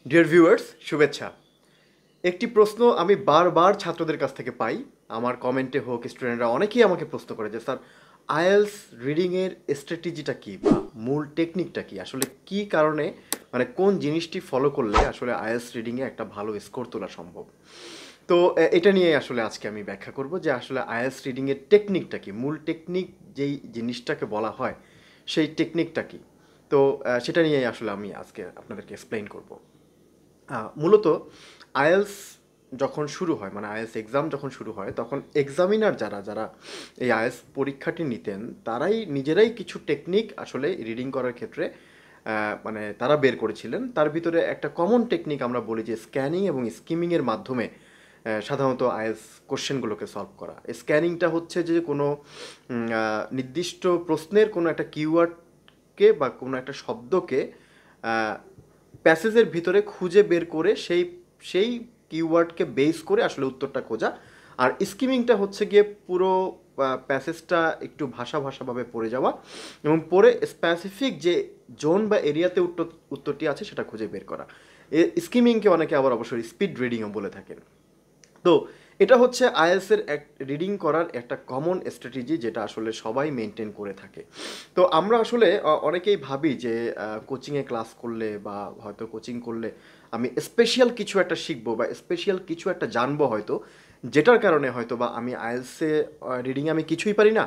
Dear viewers, শুভেচ্ছা। একটি প্রশ্ন আমি বারবার ছাত্রদের কাছ থেকে পাই, আমার কমেন্টে হোক, স্টুডেন্টরা অনেকেই আমাকে প্রশ্ন করে যে স্যার, আইএলস রিডিংয়ের স্ট্র্যাটেজিটা কী বা মূল টেকনিকটা কী, আসলে কী কারণে, মানে কোন জিনিসটি ফলো করলে আসলে আইএলস রিডিংয়ে একটা ভালো স্কোর তোলা সম্ভব। তো এটা নিয়ে আসলে আজকে আমি ব্যাখ্যা করব যে আসলে আইএলস রিডিংয়ের টেকনিকটা কী, মূল টেকনিক যেই জিনিসটাকে বলা হয় সেই টেকনিকটা কী। তো সেটা নিয়েই আসলে আমি আজকে আপনাদেরকে এক্সপ্লেইন করব। মূলত আইএলস যখন শুরু হয়, মানে আইএলস এক্সাম যখন শুরু হয়, তখন এক্সামিনার যারা যারা এই আইএলস পরীক্ষাটি নিতেন তারাই নিজেরাই কিছু টেকনিক আসলে রিডিং করার ক্ষেত্রে মানে তারা বের করেছিলেন। তার ভিতরে একটা কমন টেকনিক আমরা বলি যে স্ক্যানিং এবং স্কিমিংয়ের মাধ্যমে সাধারণত আইএলস কোশ্চেনগুলোকে সলভ করা। স্ক্যানিংটা হচ্ছে যে কোনো নির্দিষ্ট প্রশ্নের কোনো একটা কিওয়ার্ডকে বা কোনো একটা শব্দকে প্যাসেজের ভিতরে খুঁজে বের করে সেই সেই কিওয়ার্ডকে বেস করে আসলে উত্তরটা খোঁজা। আর স্কিমিংটা হচ্ছে গিয়ে পুরো প্যাসেজটা একটু ভাষা ভাষাভাবে পড়ে যাওয়া এবং পড়ে স্পেসিফিক যে জোন বা এরিয়াতে উত্তরটি আছে সেটা খুঁজে বের করা। স্কিমিংকে অনেকে আবার অবশ্যই স্পিড রিডিংও বলে থাকেন। তো এটা হচ্ছে আইএলটিএস এর এক রিডিং করার একটা কমন স্ট্র্যাটেজি, যেটা আসলে সবাই মেনটেন করে থাকে। তো আমরা আসলে অনেকেই ভাবি যে কোচিংয়ে ক্লাস করলে বা হয়তো কোচিং করলে আমি স্পেশাল কিছু একটা শিখবো বা স্পেশাল কিছু একটা জানবো হয়তো, যেটার কারণে হয়তো বা আমি আইএলটিএসে রিডিংয়ে আমি কিছুই পারি না।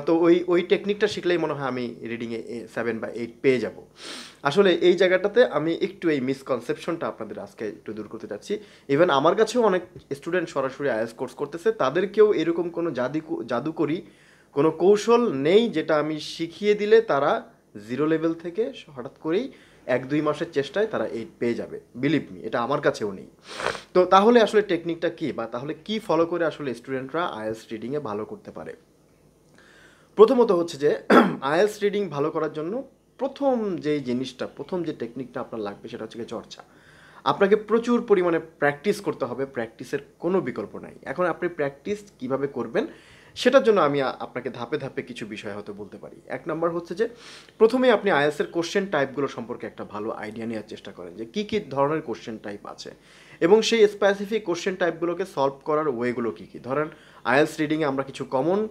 তো ওই ওই টেকনিকটা শিখলেই মনে হয় আমি রিডিংয়ে 7 বা 8 পেয়ে যাব। আসলে এই জায়গাটাতে আমি একটু এই মিসকনসেপশনটা আপনাদের আজকে একটু দূর করতে চাচ্ছি। ইভেন আমার কাছেও অনেক স্টুডেন্ট সরাসরি আইএলটিএস কোর্স করতেছে, তাদেরকেও এরকম কোনো জাদুকরি কোনো কৌশল নেই যেটা আমি শিখিয়ে দিলে তারা জিরো লেভেল থেকে হঠাৎ করেই 1-2 মাসের চেষ্টায় তারা 8 পেয়ে যাবে। বিলিভ মি, এটা আমার কাছেও নেই। তো তাহলে আসলে টেকনিকটা কী বা তাহলে কি ফলো করে আসলে স্টুডেন্টরা আইএলটিএস রিডিংয়ে ভালো করতে পারে। প্রথমত হচ্ছে যে আইএলটিএস রিডিং ভালো করার জন্য প্রথম যে টেকনিকটা আপনার লাগবে সেটা হচ্ছে গিয়ে চর্চা। আপনাকে প্রচুর পরিমাণে প্র্যাকটিস করতে হবে, প্র্যাকটিসের কোনো বিকল্প নাই। এখন আপনি প্র্যাকটিস কিভাবে করবেন সেটার জন্য আমি আপনাকে ধাপে ধাপে কিছু বিষয় হয়তো বলতে পারি। এক নম্বর হচ্ছে যে প্রথমে আপনি আইএলটিএসের কোশ্চেন টাইপগুলো সম্পর্কে একটা ভালো আইডিয়া নেওয়ার চেষ্টা করেন যে কী কী ধরনের কোশ্চেন টাইপ আছে এবং সেই স্পেসিফিক কোশ্চেন টাইপগুলোকে সলভ করার ওয়েগুলো কী কী। ধরেন আইএলটিএস রিডিংয়ে আমরা কিছু কমন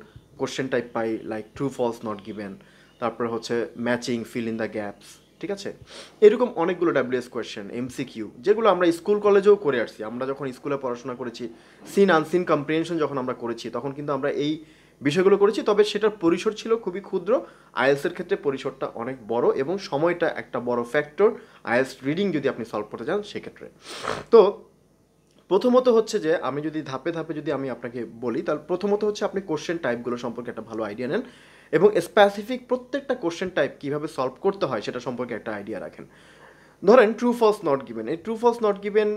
কোশ্চেন টাইপ পাই, like true false not given, তারপরে হচ্ছে matching, fill in the gaps, ঠিক আছে। এরকম অনেকগুলো ডাব্লিউএস কোয়েশ্চেন, এমসিকিউ, যেগুলো আমরা স্কুল কলেজেও করে আসছি। আমরা যখন স্কুলে পড়াশোনা করেছি, সিন আনসিন কম্প্রিহেনশন যখন আমরা করেছি, তখন কিন্তু আমরা এই বিষয়গুলো করেছি। তবে সেটার পরিসর ছিল খুবই ক্ষুদ্র। আইএলটিএসের ক্ষেত্রে পরিসরটা অনেক বড় এবং সময়টা একটা বড় ফ্যাক্টর আইএলটিএস রিডিং যদি আপনি সলভ করতে চান সেক্ষেত্রে। তো প্রথমত হচ্ছে যে আমি যদি ধাপে ধাপে যদি আমি আপনাকে বলি, তাহলে প্রথমত হচ্ছে আপনি কোশ্চেন টাইপগুলো সম্পর্কে একটা ভালো আইডিয়া নেন এবং স্পেসিফিক প্রত্যেকটা কোশ্চেন টাইপ কীভাবে সলভ করতে হয় সেটা সম্পর্কে একটা আইডিয়া রাখেন। ধরেন ট্রু ফলস নট গিভেন, এই ট্রু ফলস নট গিভেন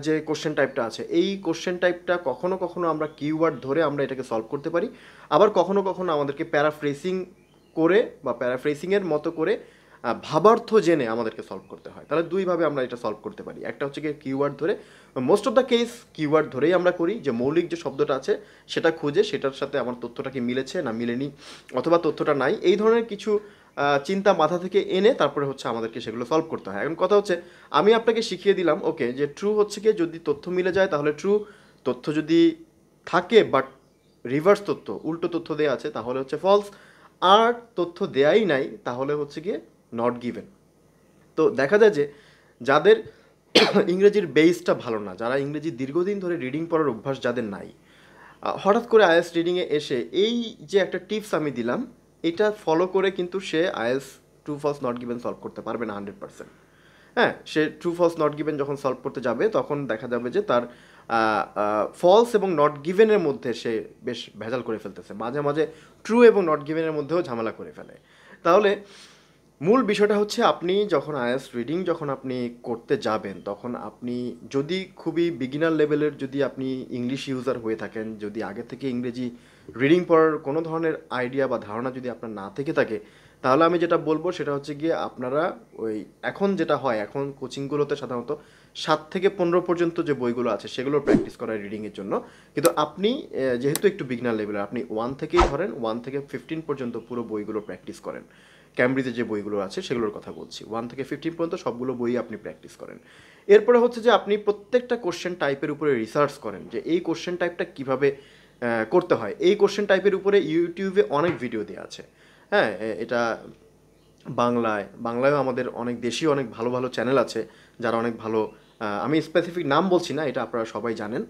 যে কোশ্চেন টাইপটা আছে, এই কোশ্চেন টাইপটা কখনো কখনো আমরা কিওয়ার্ড ধরে আমরা এটাকে সলভ করতে পারি, আবার কখনো কখনো আমাদেরকে প্যারাফ্রেসিং করে বা প্যারাফ্রেসিংয়ের মতো করে ভাবার্থ জেনে আমাদেরকে সলভ করতে হয়। তাহলে দুইভাবে আমরা এটা সলভ করতে পারি। একটা হচ্ছে কি কিওয়ার্ড ধরে, most of the case keyword ধরেই আমরা করি, যে মৌলিক যে শব্দটা আছে সেটা খুঁজে সেটার সাথে আমার তথ্যটা কি মিলেছে না মিলেনি, অথবা তথ্যটা নাই, এই ধরনের কিছু চিন্তা মাথা থেকে এনে তারপরে হচ্ছে আমাদেরকে সেগুলো সলভ করতে হয়। এখন কথা হচ্ছে আমি আপনাকে শিখিয়ে দিলাম ওকে যে ট্রু হচ্ছে কি যদি তথ্য মিলে যায় তাহলে ট্রু, তথ্য যদি থাকে বাট রিভার্স তথ্য, উল্টো তথ্য দেওয়া আছে তাহলে হচ্ছে ফলস, আর তথ্য দেয়াই নাই তাহলে হচ্ছে গিয়ে নট গিভেন। তো দেখা যায় যে যাদের ইংরেজির বেসটা ভালো না, যারা ইংরেজি দীর্ঘদিন ধরে রিডিং পড়ার অভ্যাস যাদের নাই, হঠাৎ করে আইএলটিএস রিডিংয়ে এসে এই যে একটা টিপস আমি দিলাম এটা ফলো করে কিন্তু সে IELTS true false not given solve করতে পারবে না 100%। হ্যাঁ, সে ট্রু ফলস নট গিভেন যখন সলভ করতে যাবে তখন দেখা যাবে যে তার ফলস এবং নট গিভেনের মধ্যে সে বেশ ভেজাল করে ফেলতেছে, মাঝে মাঝে ট্রু এবং নট গিভেনের মধ্যেও ঝামেলা করে ফেলে। তাহলে মূল বিষয়টা হচ্ছে আপনি যখন আইএলটিএস রিডিং যখন আপনি করতে যাবেন তখন আপনি যদি খুবই বিগিনার লেভেলের যদি আপনি ইংলিশ ইউজার হয়ে থাকেন, যদি আগে থেকে ইংরেজি রিডিং পড়ার কোনো ধরনের আইডিয়া বা ধারণা যদি আপনার না থেকে থাকে, তাহলে আমি যেটা বলবো সেটা হচ্ছে গিয়ে আপনারা ওই এখন যেটা হয়, এখন কোচিংগুলোতে সাধারণত 7 থেকে 15 পর্যন্ত যে বইগুলো আছে সেগুলোর প্র্যাকটিস করা রিডিংয়ের জন্য। কিন্তু আপনি যেহেতু একটু বিগিনার লেভেলের, আপনি 1 থেকেই ধরেন 1 থেকে 15 পর্যন্ত পুরো বইগুলো প্র্যাকটিস করেন। ক্যামব্রিজের যে বইগুলো আছে সেগুলোর কথা বলছি। 1 থেকে 15 পর্যন্ত সবগুলো বই আপনি প্র্যাকটিস করেন। এরপরে হচ্ছে যে আপনি প্রত্যেকটা কোশ্চেন টাইপের উপরে রিসার্চ করেন যে এই কোশ্চেন টাইপটা কীভাবে করতে হয়। এই কোশ্চেন টাইপের উপরে ইউটিউবে অনেক ভিডিও দেওয়া আছে। হ্যাঁ, এটা বাংলায়ও আমাদের অনেক দেশীয় অনেক ভালো ভালো চ্যানেল আছে যারা অনেক ভালো, আমি স্পেসিফিক নাম বলছি না, এটা আপনারা সবাই জানেন।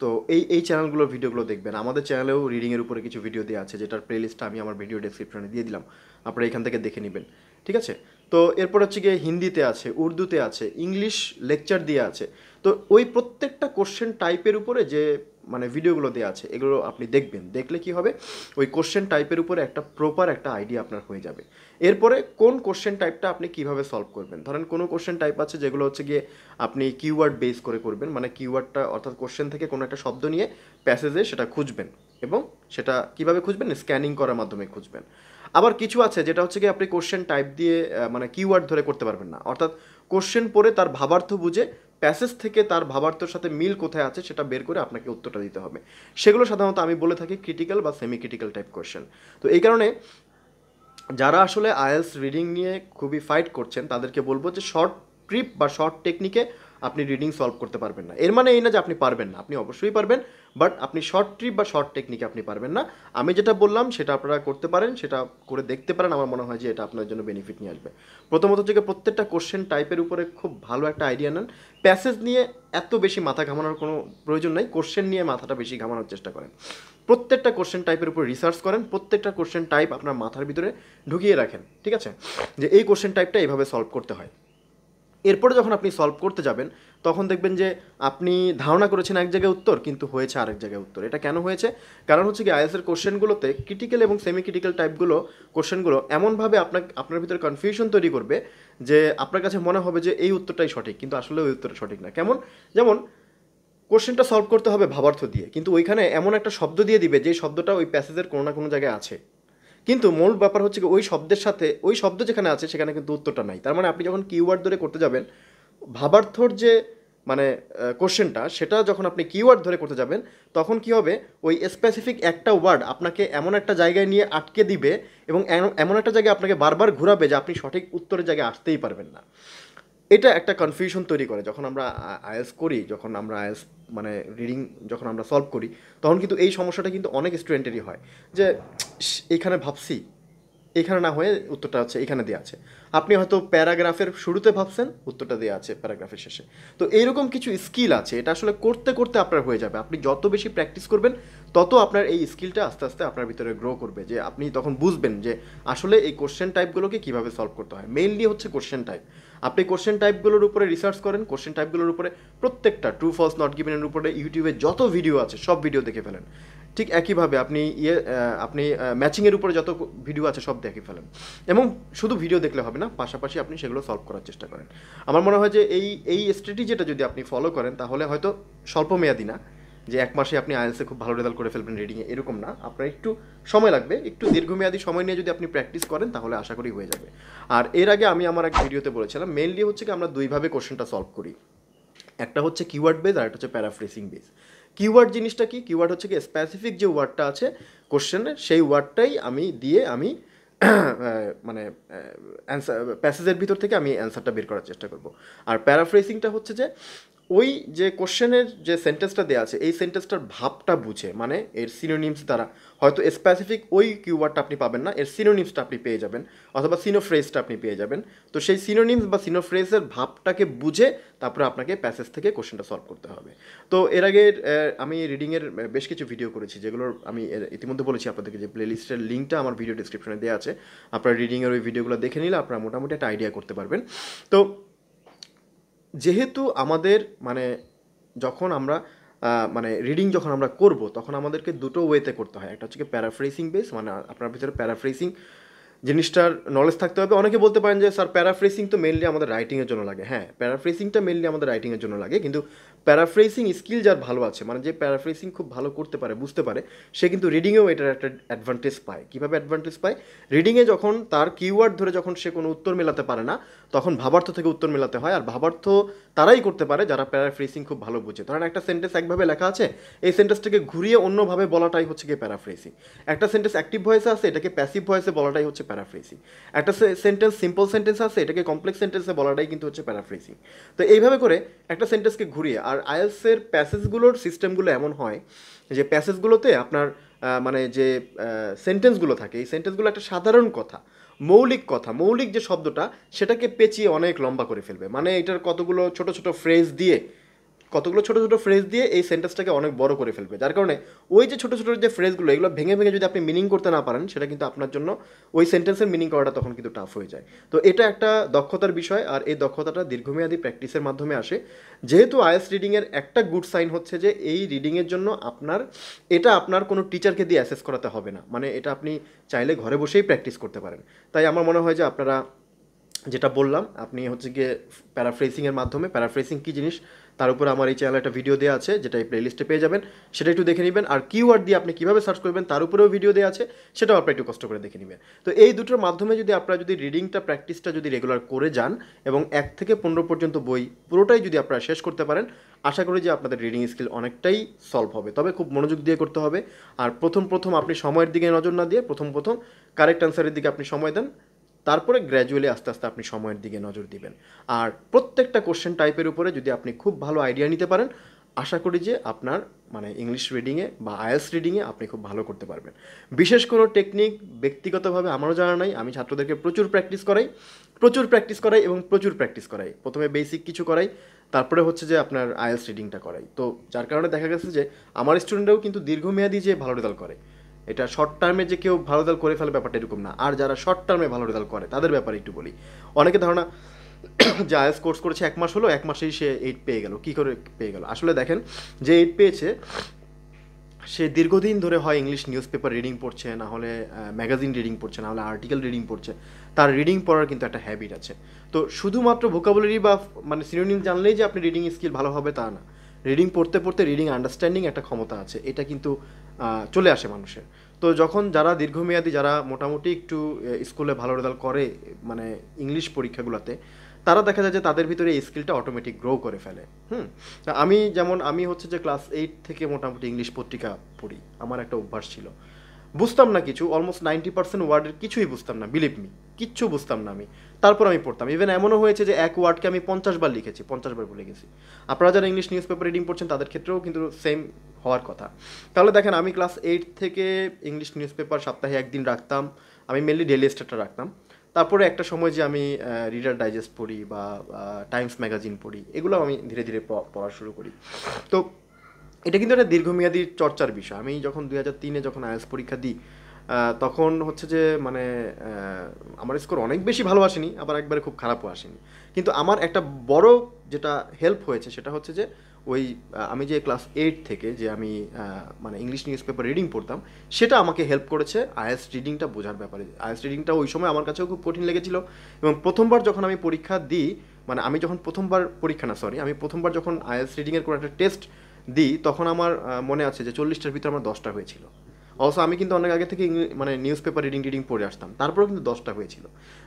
তো এই চ্যানেলগুলোর ভিডিওগুলো দেখবেন। আমাদের চ্যানেলেও রিডিংয়ের উপরে কিছু ভিডিও দেওয়া আছে, যেটার প্লেলিস্টটা আমি আমার ভিডিও ডেসক্রিপশনে দিয়ে দিলাম, আপনারা এখান থেকে দেখে নেবেন। ঠিক আছে? তো এরপর হচ্ছে গিয়ে হিন্দিতে আছে, উর্দুতে আছে, ইংলিশ লেকচার দিয়ে আছে। তো ওই প্রত্যেকটা কোশ্চেন টাইপের উপরে যে মানে ভিডিওগুলো দেওয়া আছে এগুলো আপনি দেখবেন। দেখলে কি হবে, ওই কোশ্চেন টাইপের উপরে একটা প্রপার একটা আইডিয়া আপনার হয়ে যাবে। এরপরে কোন কোশ্চেন টাইপটা আপনি কিভাবে সলভ করবেন, ধরেন কোনো কোশ্চেন টাইপ আছে যেগুলো হচ্ছে গিয়ে আপনি কিওয়ার্ড বেস করে করবেন, মানে কিওয়ার্ডটা অর্থাৎ কোশ্চেন থেকে কোনো একটা শব্দ নিয়ে প্যাসেজে সেটা খুঁজবেন, এবং সেটা কিভাবে খুঁজবেন, স্ক্যানিং করার মাধ্যমে খুঁজবেন। আবার কিছু আছে যেটা হচ্ছে কি আপনি কোশ্চেন টাইপ দিয়ে মানে কিওয়ার্ড ধরে করতে পারবেন না, অর্থাৎ কোশ্চেন পড়ে তার ভাবার্থ বুঝে প্যাসেজ থেকে তার ভাবার্থর সাথে মিল কোথায় আছে সেটা বের করে আপনাকে উত্তরটা দিতে হবে। সেগুলো সাধারণত আমি বলে থাকি ক্রিটিক্যাল বা সেমি ক্রিটিক্যাল টাইপ কোশ্চেন। তো এই কারণে যারা আসলে আইএলটিএস রিডিং নিয়ে খুবই ফাইট করছেন তাদেরকে বলবো যে শর্ট ট্রিপ বা শর্ট টেকনিকে আপনি রিডিং সলভ করতে পারবেন না। এর মানে এই না যে আপনি পারবেন না, আপনি অবশ্যই পারবেন, বাট আপনি শর্ট ট্রিপ বা শর্ট টেকনিকে আপনি পারবেন না। আমি যেটা বললাম সেটা আপনারা করতে পারেন, সেটা করে দেখতে পারেন, আমার মনে হয় যে এটা আপনার জন্য বেনিফিট নিয়ে আসবে। প্রথমত হচ্ছে প্রত্যেকটা কোশ্চেন টাইপের উপরে খুব ভালো একটা আইডিয়া নেন। প্যাসেজ নিয়ে এত বেশি মাথা ঘামানোর কোনো প্রয়োজন নাই, কোশ্চেন নিয়ে মাথাটা বেশি ঘামানোর চেষ্টা করেন। প্রত্যেকটা কোশ্চেন টাইপের উপর রিসার্চ করেন, প্রত্যেকটা কোশ্চেন টাইপ আপনার মাথার ভিতরে ঢুকিয়ে রাখেন। ঠিক আছে, যে এই কোশ্চেন টাইপটা এইভাবে সলভ করতে হয়। এরপরে যখন আপনি সলভ করতে যাবেন তখন দেখবেন যে আপনি ধারণা করেছেন এক জায়গায় উত্তর, কিন্তু হয়েছে আরেক জায়গায় উত্তর। এটা কেন হয়েছে? কারণ হচ্ছে কি আইএলটিএস এর কোশ্চেনগুলোতে ক্রিটিক্যাল এবং সেমি ক্রিটিক্যাল টাইপগুলো কোশ্চেনগুলো এমনভাবে আপনার ভিতরে কনফিউশন তৈরি করবে যে আপনার কাছে মনে হবে যে এই উত্তরটাই সঠিক, কিন্তু আসলে ওই উত্তরটা সঠিক না। কেমন? যেমন কোশ্চেনটা সলভ করতে হবে ভাবার্থ দিয়ে, কিন্তু ওইখানে এমন একটা শব্দ দিয়ে দিবে যে শব্দটা ওই প্যাসেজের কোনো না কোনো জায়গায় আছে, কিন্তু মূল ব্যাপার হচ্ছে কি ওই শব্দের সাথে ওই শব্দ যেখানে আছে সেখানে কিন্তু উত্তরটা নাই। তার মানে আপনি যখন কিওয়ার্ড ধরে করতে যাবেন, ভাবার্থর যে মানে কোশ্চেনটা সেটা যখন আপনি কিওয়ার্ড ধরে করতে যাবেন তখন কি হবে, ওই স্পেসিফিক একটা ওয়ার্ড আপনাকে এমন একটা জায়গায় নিয়ে আটকে দিবে এবং এমন একটা জায়গায় আপনাকে বারবার ঘোরাবে যে আপনি সঠিক উত্তরের জায়গায় আসতেই পারবেন না। এটা একটা কনফিউশন তৈরি করে। যখন আমরা আইএলটিএস করি, যখন আমরা আইএলটিএস মানে রিডিং যখন আমরা সলভ করি, তখন কিন্তু এই সমস্যাটা কিন্তু অনেক স্টুডেন্টেরই হয় যে এইখানে ভাবছি, এখানে না হয়ে উত্তরটা হচ্ছে এখানে দেওয়া আছে। আপনি হয়তো প্যারাগ্রাফের শুরুতে ভাবছেন, উত্তরটা দেওয়া আছে প্যারাগ্রাফের শেষে। তো এইরকম কিছু স্কিল আছে, এটা আসলে করতে করতে আপনার হয়ে যাবে। আপনি যত বেশি প্র্যাকটিস করবেন তত আপনার এই স্কিলটা আস্তে আস্তে আপনার ভিতরে গ্রো করবে, যে আপনি তখন বুঝবেন যে আসলে এই কোশ্চেন টাইপগুলোকে কীভাবে সলভ করতে হয়। মেইনলি হচ্ছে কোশ্চেন টাইপ। আপনি কোশ্চেন টাইপগুলোর উপরে রিসার্চ করেন, কোশ্চেন টাইপগুলোর উপরে প্রত্যেকটা ট্রু ফলস নট গিভেনের উপরে ইউটিউবে যত ভিডিও আছে সব ভিডিও দেখে ফেলেন। ঠিক একইভাবে আপনি ম্যাচিংয়ের উপরে যত ভিডিও আছে সব দেখে ফেলেন, এবং শুধু ভিডিও দেখলে হবে না, পাশাপাশি আপনি সেগুলো সলভ করার চেষ্টা করেন। আমার মনে হয় যে এই স্ট্র্যাটেজিটা যদি আপনি ফলো করেন তাহলে হয়তো স্বল্প মেয়াদি না, যে এক মাসে আপনি আইএলটিএসে খুব ভালো রেজাল্ট করে ফেলবেন রিডিংয়ে, এরকম না। আপনার একটু সময় লাগবে, একটু দীর্ঘমেয়াদী সময় নিয়ে যদি আপনি প্র্যাকটিস করেন তাহলে আশা করি হয়ে যাবে। আর এর আগে আমি আমার এক ভিডিওতে বলেছিলাম মেইনলি হচ্ছে কি আমরা দুইভাবে কোশ্চেনটা সলভ করি, একটা হচ্ছে কিওয়ার্ড বেস আর একটা হচ্ছে প্যারাফ্রেসিং বেস। কিওয়ার্ড জিনিসটা কি? কিওয়ার্ড হচ্ছে কি স্পেসিফিক যে ওয়ার্ডটা আছে কোশ্চেনের সেই ওয়ার্ডটাই আমি মানে অ্যান্সার প্যাসেজের ভিতর থেকে আমি অ্যান্সারটা বের করার চেষ্টা করব। আর প্যারাফ্রেসিংটা হচ্ছে যে ওই যে কোশ্চেনের যে সেন্টেন্সটা দেওয়া আছে এই সেন্টেন্সটার ভাবটা বুঝে, মানে এর সিনোনিমস দ্বারা, হয়তো স্পেসিফিক ওই কিওয়ার্ডটা আপনি পাবেন না, এর সিনোনিমসটা আপনি পেয়ে যাবেন, অথবা সিনোফ্রেজটা আপনি পেয়ে যাবেন। তো সেই সিনোনিমস বা সিনোফ্রেজের ভাবটাকে বুঝে তারপরে আপনাকে প্যাসেজ থেকে কোশ্চেনটা সলভ করতে হবে। তো এর আগে আমি রিডিংয়ের বেশ কিছু ভিডিও করেছি, যেগুলোর আমি ইতিমধ্যে বলেছি আপনাদেরকে যে প্লেলিস্টের লিঙ্কটা আমার ভিডিও ডিসক্রিপশনে দেওয়া আছে। আপনারা রিডিংয়ের ওই ভিডিওগুলো দেখে নিলে আপনারা মোটামুটি একটা আইডিয়া করতে পারবেন। তো যেহেতু আমাদের মানে যখন আমরা মানে রিডিং যখন আমরা করব তখন আমাদেরকে দুটো ওয়েতে করতে হয়। একটা হচ্ছে কি প্যারাফ্রেসিং বেস, মানে আপনার ভিতরে প্যারাফ্রেসিং জিনিসটার নলেজ থাকতে হবে। অনেকে বলতে পারেন যে স্যার প্যারাফ্রেসিং তো মেনলি আমাদের রাইটিংয়ের জন্য লাগে। হ্যাঁ, প্যারাফ্রেসিংটা মেনলি আমাদের রাইটিংয়ের জন্য লাগে, কিন্তু প্যারাফ্রেসিং স্কিল যার ভালো আছে, মানে যে প্যারাফ্রেসিং খুব ভালো করতে পারে, বুঝতে পারে, সে কিন্তু রিডিংয়েও এটার একটা অ্যাডভান্টেজ পায়। কীভাবে অ্যাডভান্টেজ পায়? রিডিংয়ে যখন তার কিওয়ার্ড ধরে যখন সে কোনো উত্তর মেলাতে পারে না তখন ভাবার্থ থেকে উত্তর মেলাতে হয়। আর ভাবার্থ তারাই করতে পারে যারা প্যারাফ্রেসিং খুব ভালো বুঝে। ধরেন একটা সেন্টেন্স একভাবে লেখা আছে, এই সেন্টেন্সটাকে ঘুরিয়ে অন্যভাবে বলাটাই হচ্ছে গিয়ে প্যারাফ্রেসিং। একটা সেন্টেন্স অ্যাক্টিভ ভয়েসে আছে, এটাকে প্যাসিভ ভয়েসে বলাটাই হচ্ছে প্যারাফ্রেজিং। একটা সেন্টেন্স সিম্পল সেন্টেন্স আছে, এটাকে কমপ্লেক্স সেন্টেন্সে বলাটাই কিন্তু হচ্ছে প্যারাফ্রেজিং। তো এইভাবে করে একটা সেন্টেন্সকে ঘুরিয়ে, আর আইএলটিএসের প্যাসেজগুলোর সিস্টেমগুলো এমন হয় যে প্যাসেজগুলোতে আপনার মানে যে সেন্টেন্সগুলো থাকে, এই সেন্টেন্সগুলো একটা সাধারণ কথা, মৌলিক কথা, মৌলিক যে শব্দটা সেটাকে পেঁচিয়ে অনেক লম্বা করে ফেলবে। মানে এটার কতগুলো ছোট ছোট ফ্রেজ দিয়ে এই সেন্টেন্সটাকে অনেক বড় করে ফেলবে, যার কারণে ওই যে ছোট ছোট যে ফ্রেজগুলো এগুলো ভেঙে ভেঙে যদি আপনি মিনিং করতে না পারেন, সেটা কিন্তু আপনার জন্য ওই সেন্টেন্সের মিনিং করাটা তখন কিন্তু টাফ হয়ে যায়। তো এটা একটা দক্ষতার বিষয়, আর এই দক্ষতাটা দীর্ঘমেয়াদী প্র্যাকটিসের মাধ্যমে আসে। যেহেতু আইএলটিএস রিডিংয়ের একটা গুড সাইন হচ্ছে যে এই রিডিংয়ের জন্য আপনার কোনো টিচারকে দিয়ে অ্যাসেস করাতে হবে না, মানে এটা আপনি চাইলে ঘরে বসেই প্র্যাকটিস করতে পারেন। তাই আমার মনে হয় যে আপনারা যেটা বললাম, আপনি হচ্ছে গিয়ে প্যারাফ্রেসিংয়ের মাধ্যমে, প্যারাফ্রেসিং কী জিনিস তার উপর আমার এই চ্যানেলে একটা ভিডিও দেওয়া আছে, যেটা এই প্লেলিস্টে পেয়ে যাবেন, সেটা একটু দেখে নেবেন। আর কিওয়ার্ড দিয়ে আপনি কীভাবে সার্চ করবেন তার উপরেও ভিডিও দেওয়া আছে, সেটাও আপনারা একটু কষ্ট করে দেখে নেবেন। তো এই দুটোর মাধ্যমে যদি আপনারা যদি রিডিংটা প্র্যাকটিসটা যদি রেগুলার করে যান এবং 1 থেকে 15 পর্যন্ত বই পুরোটাই যদি আপনারা শেষ করতে পারেন, আশা করি যে আপনাদের রিডিং স্কিল অনেকটাই সলভ হবে। তবে খুব মনোযোগ দিয়ে করতে হবে। আর প্রথম আপনি সময়ের দিকে নজর না দিয়ে প্রথম কারেক্ট অ্যান্সারের দিকে আপনি সময় দেন, তারপরে গ্র্যাজুয়ালি আস্তে আস্তে আপনি সময়ের দিকে নজর দিবেন। আর প্রত্যেকটা কোশ্চেন টাইপের উপরে যদি আপনি খুব ভালো আইডিয়া নিতে পারেন, আশা করি যে আপনার মানে ইংলিশ রিডিংয়ে বা আইএলটিএস রিডিংয়ে আপনি খুব ভালো করতে পারবেন। বিশেষ কোনো টেকনিক ব্যক্তিগতভাবে আমারও জানা নাই, আমি ছাত্রদেরকে প্রচুর প্র্যাকটিস করাই এবং প্রচুর প্র্যাকটিস করাই। প্রথমে বেসিক কিছু করাই, তারপরে হচ্ছে যে আপনার আইএলটিএস রিডিংটা করাই। তো যার কারণে দেখা গেছে যে আমার স্টুডেন্টরাও কিন্তু দীর্ঘমেয়াদী যে ভালো রেজাল্ট করে, এটা শর্ট টার্মে যে কেউ ভালো রেজাল্ট করে ফেলে ব্যাপারটা এরকম না। আর যারা শর্ট টার্মে ভালো রেজাল্ট করে তাদের ব্যাপারে একটু বলি। অনেকে ধারণা যে আইএলটিএস কোর্স করেছে 1 মাস হলো, 1 মাসেই সে 8 পেয়ে গেল। কী করে পেয়ে গেল? আসলে দেখেন, যে 8 পেয়েছে সে দীর্ঘদিন ধরে হয় ইংলিশ নিউজ পেপার রিডিং পড়ছে, না হলে ম্যাগাজিন রিডিং পড়ছে, না হলে আর্টিকেল রিডিং পড়ছে। তার রিডিং পড়ার কিন্তু একটা হ্যাবিট আছে। তো শুধুমাত্র ভোকাবুলারি বা মানে সিনোনিম জানলেই যে আপনি রিডিং স্কিল ভালো হবে তা না। রিডিং পড়তে পড়তে রিডিং আন্ডারস্ট্যান্ডিং একটা ক্ষমতা আছে, এটা কিন্তু চলে আসে মানুষের। তো যখন যারা দীর্ঘমেয়াদী, যারা মোটামুটি একটু স্কুলে ভালো রেজাল্ট করে মানে ইংলিশ পরীক্ষাগুলোতে, তারা দেখা যায় যে তাদের ভিতরে এই স্কিলটা অটোমেটিক গ্রো করে ফেলে। আমি হচ্ছে যে ক্লাস 8 থেকে মোটামুটি ইংলিশ পত্রিকা পড়ি। আমার একটা অভ্যাস ছিল, বুঝতাম না কিছু, অলমোস্ট 90% ওয়ার্ডের কিছুই বুঝতাম না, বিলিভ মি, কিচ্ছু বুঝতাম না আমি। তারপর আমি পড়তাম। ইভেন এমনও হয়েছে যে এক ওয়ার্ডকে আমি 50 বার লিখেছি, 50 বার ভুলে গেছি। আপনারা যারা ইংলিশ নিউজ পেপার রিডিং পড়ছেন তাদের ক্ষেত্রেও কিন্তু সেম হওয়ার কথা। তাহলে দেখেন, আমি ক্লাস 8 থেকে ইংলিশ নিউজ পেপার সপ্তাহে 1 দিন রাখতাম। আমি মেনলি ডেইলি স্টারটা রাখতাম। তারপরে একটা সময় যে আমি রিডার ডাইজেস্ট পড়ি বা টাইমস ম্যাগাজিন পড়ি, এগুলো আমি ধীরে ধীরে পড়া শুরু করি। তো এটা কিন্তু একটা দীর্ঘমেয়াদী চর্চার বিষয়। আমি যখন 2003-এ যখন আইএলটিএস পরীক্ষা দিই, তখন হচ্ছে যে মানে আমার স্কোর অনেক বেশি ভালো আসেনি, আবার একবারে খুব খারাপও আসেনি। কিন্তু আমার একটা বড় যেটা হেল্প হয়েছে সেটা হচ্ছে যে ওই আমি যে ক্লাস 8 থেকে যে আমি মানে ইংলিশ নিউজ পেপার রিডিং পড়তাম, সেটা আমাকে হেল্প করেছে আইএলটিএস রিডিংটা বোঝার ব্যাপারে। আইএলটিএস রিডিংটা ওই সময় আমার কাছেও খুব কঠিন লেগেছিল। এবং প্রথমবার যখন আমি পরীক্ষা দিই, মানে আমি যখন আমি প্রথমবার যখন আইএলটিএস রিডিংয়ের কোনো একটা টেস্ট দিই, তখন আমার মনে আছে যে 40টার ভিতরে আমার 10টা হয়েছিল। অবশ্য আমি কিন্তু অনেক আগে থেকে মানে নিউজ পেপার রিডিং পড়ে আসতাম, তারপরেও কিন্তু 10টা হয়েছিল।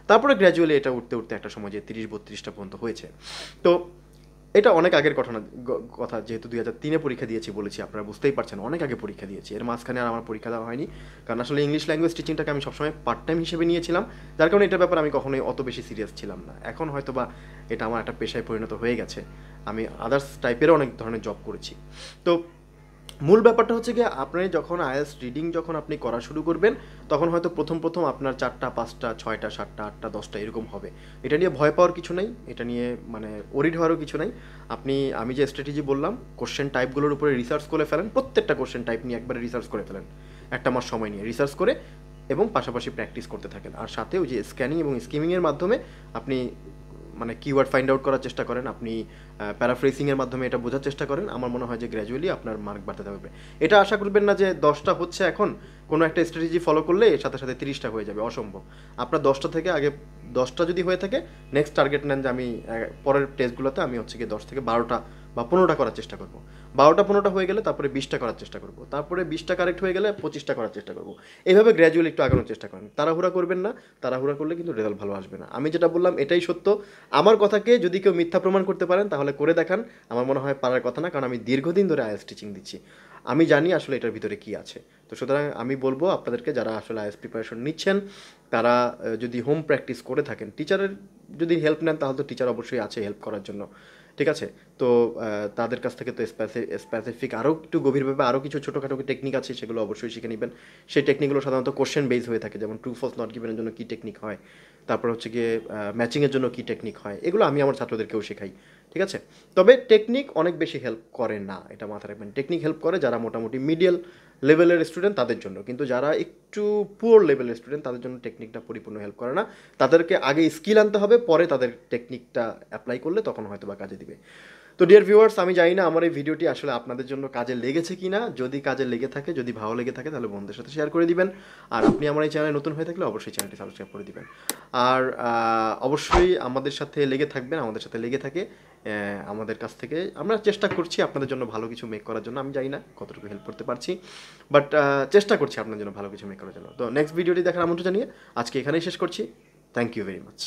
তারপরে গ্র্যাজুয়ালি এটা উঠতে উঠতে একটা সময় যে 30-32টা পর্যন্ত হয়েছে। তো এটা অনেক আগের কথা, যেহেতু 2003-এ পরীক্ষা দিয়েছি বলেছি, আপনারা বুঝতেই পারছেন অনেক আগে পরীক্ষা দিয়েছি। এর মাঝখানে আর আমার পরীক্ষা দেওয়া হয়নি, কারণ আসলে ইংলিশ ল্যাঙ্গুয়েজ টিচিংটাকে আমি সবসময় পার্ট টাইম হিসেবে নিয়েছিলাম, যার কারণে এটার ব্যাপারে আমি কখনোই অত বেশি সিরিয়াস ছিলাম না। এখন হয়তো বা এটা আমার একটা পেশায় পরিণত হয়ে গেছে, আমি আদার্স টাইপেরও অনেক ধরনের জব করেছি। তো মূল ব্যাপারটা হচ্ছে গিয়ে, আপনি যখন আইএলটিএস রিডিং যখন আপনি করা শুরু করবেন, তখন হয়তো প্রথম আপনার 4টা 5টা 6টা 7টা 8টা 10টা এরকম হবে। এটা নিয়ে ভয় পাওয়ার কিছু নেই, এটা নিয়ে মানে ওরিড হওয়ারও কিছু নেই। আমি যে স্ট্র্যাটেজি বললাম, কোশ্চেন টাইপগুলোর উপরে রিসার্চ করে ফেলেন, প্রত্যেকটা কোশ্চেন টাইপ নিয়ে একবারে রিসার্চ করে ফেলেন, 1 মাস সময় নিয়ে রিসার্চ করে, এবং পাশাপাশি প্র্যাকটিস করতে থাকেন। আর সাথে ওই যে স্ক্যানিং এবং স্কিমিংয়ের মাধ্যমে আপনি মানে কিওয়ার্ড ফাইন্ড আউট করার চেষ্টা করেন, আপনি প্যারাফ্রেসিংয়ের মাধ্যমে এটা বোঝার চেষ্টা করেন। আমার মনে হয় যে গ্র্যাজুয়ালি আপনার মার্ক বাড়তে থাকবে। এটা আশা করবেন না যে 10টা হচ্ছে এখন, কোনো একটা স্ট্র্যাটেজি ফলো করলে এর সাথে সাথে 30টা হয়ে যাবে, অসম্ভব। আপনার 10টা থেকে আগে 10টা যদি হয়ে থাকে, নেক্সট টার্গেট নেন যে আমি পরের টেস্টগুলোতে আমি হচ্ছে গিয়ে 10 থেকে 12টা বা 15টা করার চেষ্টা করবো। 12টা-15টা হয়ে গেলে তারপরে 20টা করার চেষ্টা করবো, তারপরে 20টা কারেক্ট হয়ে গেলে 25টা করার চেষ্টা করবো। এইভাবে গ্র্যাজুয়ালি একটু আগানোর চেষ্টা করেন, তাড়াহুড়া করবেন না। তাড়াহুড়া করলে কিন্তু রেজাল্ট ভালো আসবে না। আমি যেটা বললাম এটাই সত্য। আমার কথাকে যদি কেউ মিথ্যা প্রমাণ করতে পারেন তাহলে করে দেখান, আমার মনে হয় পারার কথা না, কারণ আমি দীর্ঘদিন ধরে আইএলটিএস টিচিং দিচ্ছি, আমি জানি আসলে এটার ভিতরে কী আছে। তো সুতরাং আমি বলবো আপনাদেরকে, যারা আসলে আইএলটিএস প্রিপারেশন নিচ্ছেন, তারা যদি হোম প্র্যাকটিস করে থাকেন, টিচারের যদি হেল্প নেন তাহলে তো টিচার অবশ্যই আছে হেল্প করার জন্য, ঠিক আছে? তো তাদের কাছ থেকে তো স্পেসিফিক আরও একটু গভীরভাবে আরও কিছু ছোটোখাটো টেকনিক আছে, সেগুলো অবশ্যই শিখে নেবেন। সেই টেকনিকগুলো সাধারণত কোশ্চেন বেস হয়ে থাকে, যেমন ট্রু ফলস নট গিভেনের জন্য কী টেকনিক হয়, তারপর হচ্ছে গিয়ে ম্যাচিংয়ের জন্য কী টেকনিক হয়, এগুলো আমি আমার ছাত্রদেরকেও শেখাই, ঠিক আছে? তবে টেকনিক অনেক বেশি হেল্প করে না, এটা মাথায় রাখবেন। টেকনিক হেল্প করে যারা মোটামুটি মিডিয়াল লেভেলের স্টুডেন্ট তাদের জন্য, কিন্তু যারা একটু পুয়ার লেভেলের স্টুডেন্ট তাদের জন্য টেকনিকটা পরিপূর্ণ হেল্প করে না। তাদেরকে আগে স্কিল আনতে হবে, পরে তাদের টেকনিকটা অ্যাপ্লাই করলে তখন হয়তো বা কাজে দিবে। তো ডিয়ার ভিউয়ার্স, আমি জানি না আমার এই ভিডিওটি আসলে আপনাদের জন্য কাজে লেগেছে কি না। যদি কাজে লেগে থাকে, যদি ভালো লেগে থাকে, তাহলে বন্ধুদের সাথে শেয়ার করে দিবেন। আর আপনি আমার এই চ্যানেলে নতুন হয়ে থাকলে অবশ্যই চ্যানেলটি সাবস্ক্রাইব করে দিবেন। আর অবশ্যই আমাদের সাথে লেগে থাকবেন, আমাদের সাথে লেগে থাকে আমাদের কাছ থেকে আমরা চেষ্টা করছি আপনাদের জন্য ভালো কিছু মেক করার জন্য। আমি জানি না কতটুকু হেল্প করতে পারছি, বাট চেষ্টা করছি আপনার জন্য ভালো কিছু মেক করার জন্য। তো নেক্সট ভিডিওটি দেখার আমন্ত্রণ জানিয়ে আজকে এখানেই শেষ করছি। Thank you very much.